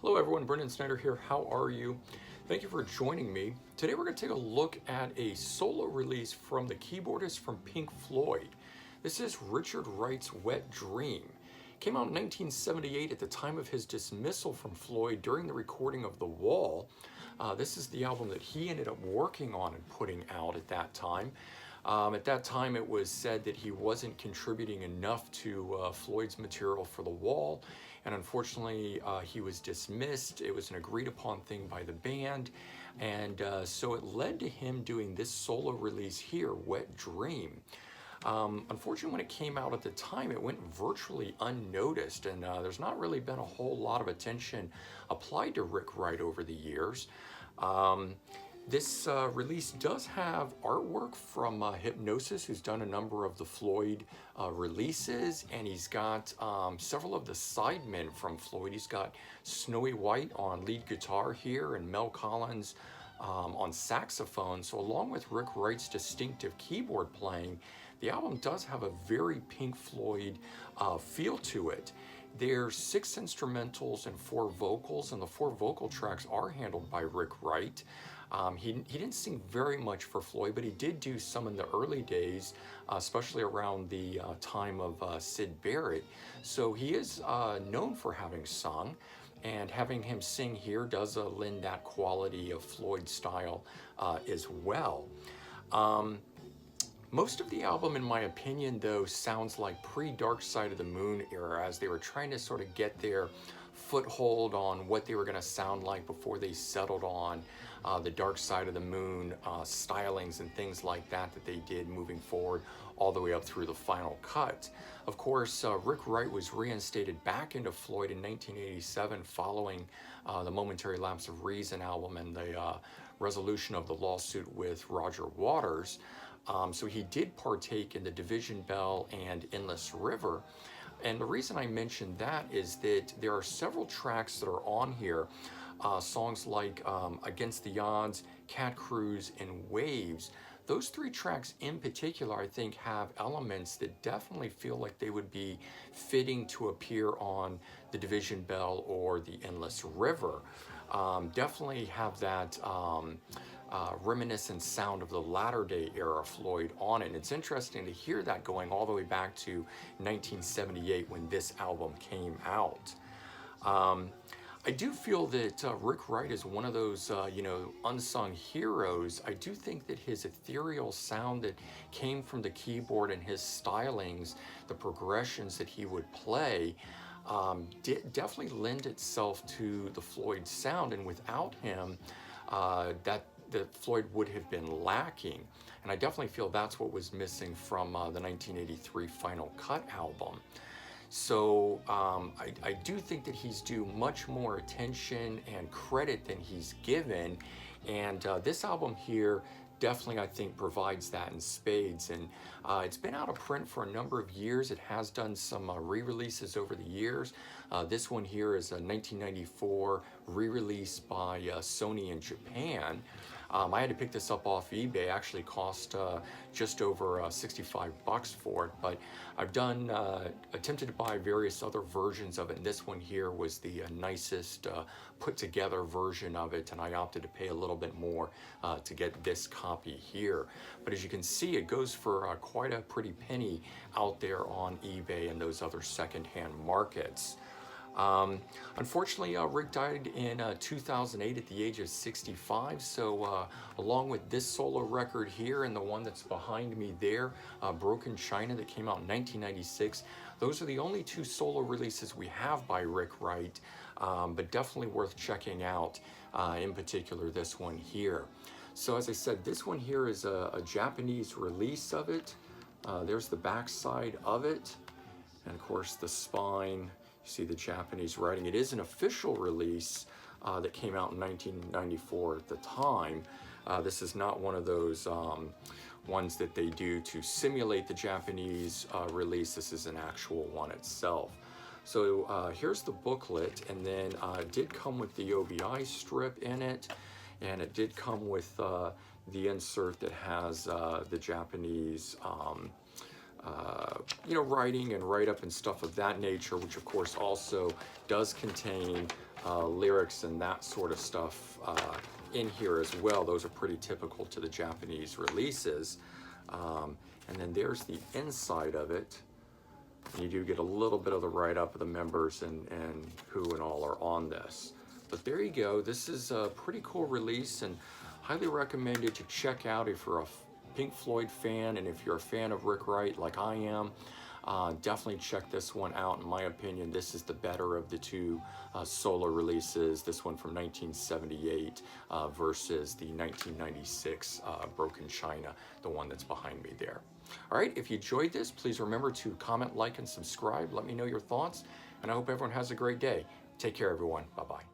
Hello everyone, Brendan Snyder here. How are you? Thank you for joining me. Today we're going to take a look at a solo release from the keyboardist from Pink Floyd. This is Richard Wright's Wet Dream. Came out in 1978 at the time of his dismissal from Floyd during the recording of The Wall. This is the album that he ended up working on and putting out at that time. At that time, it was said that he wasn't contributing enough to Floyd's material for The Wall, and unfortunately, he was dismissed. It was an agreed upon thing by the band, and so it led to him doing this solo release here, Wet Dream. Unfortunately, when it came out at the time, it went virtually unnoticed, and there's not really been a whole lot of attention applied to Rick Wright over the years. This release does have artwork from Hypnosis, who's done a number of the Floyd releases, and he's got several of the sidemen from Floyd. He's got Snowy White on lead guitar here, and Mel Collins on saxophone. So along with Rick Wright's distinctive keyboard playing, the album does have a very Pink Floyd feel to it. There's 6 instrumentals and 4 vocals, and the 4 vocal tracks are handled by Rick Wright. He didn't sing very much for Floyd, but he did do some in the early days, especially around the time of Syd Barrett. So he is known for having sung, and having him sing here does lend that quality of Floyd style as well. Most of the album, in my opinion, though, sounds like pre-Dark Side of the Moon era, as they were trying to sort of get their foothold on what they were going to sound like before they settled on the Dark Side of the Moon stylings and things like that that they did moving forward all the way up through the final cut. Of course, Rick Wright was reinstated back into Floyd in 1987 following the Momentary Lapse of Reason album and the resolution of the lawsuit with Roger Waters. So he did partake in the Division Bell and Endless River. And the reason I mention that is that there are several tracks that are on here, songs like Against the Odds, Cat Cruise, and Waves. Those 3 tracks in particular, I think, have elements that definitely feel like they would be fitting to appear on the Division Bell or the Endless River. Definitely have that reminiscent sound of the latter-day era Floyd on it. And it's interesting to hear that going all the way back to 1978 when this album came out. I do feel that Rick Wright is one of those, unsung heroes. I do think that his ethereal sound that came from the keyboard and his stylings, the progressions that he would play, definitely lend itself to the Floyd sound. And without him, that Floyd would have been lacking. And I definitely feel that's what was missing from the 1983 Final Cut album. So I do think that he's due much more attention and credit than he's given. And this album here definitely, I think, provides that in spades. And it's been out of print for a number of years. It has done some re-releases over the years. This one here is a 1994 re-release by Sony in Japan. I had to pick this up off eBay. Actually cost just over 65 bucks for it, but I've attempted to buy various other versions of it, and this one here was the nicest put together version of it, and I opted to pay a little bit more to get this copy here. But as you can see, it goes for quite a pretty penny out there on eBay and those other secondhand markets. Unfortunately, Rick died in 2008 at the age of 65, so along with this solo record here and the one that's behind me there, Broken China, that came out in 1996, those are the only 2 solo releases we have by Rick Wright, but definitely worth checking out, in particular this one here. So as I said, this one here is a Japanese release of it. There's the back side of it, and of course the spine. You see the Japanese writing. It is an official release that came out in 1994 at the time. This is not one of those ones that they do to simulate the Japanese release. This is an actual one itself. So here's the booklet, and then it did come with the OBI strip in it, and it did come with the insert that has the Japanese writing and write-up and stuff of that nature, which of course also does contain lyrics and that sort of stuff in here as well. Those are pretty typical to the Japanese releases. And then there's the inside of it. You do get a little bit of the write-up of the members and who and all are on this. But there you go. This is a pretty cool release and highly recommended to check out if you're a Pink Floyd fan, and if you're a fan of Rick Wright like I am. Definitely check this one out. In my opinion, this is the better of the two solo releases. This one from 1978 versus the 1996 Broken China, the one that's behind me there. All right, if you enjoyed this, please remember to comment, like, and subscribe. Let me know your thoughts, and I hope everyone has a great day. Take care, everyone. Bye-bye.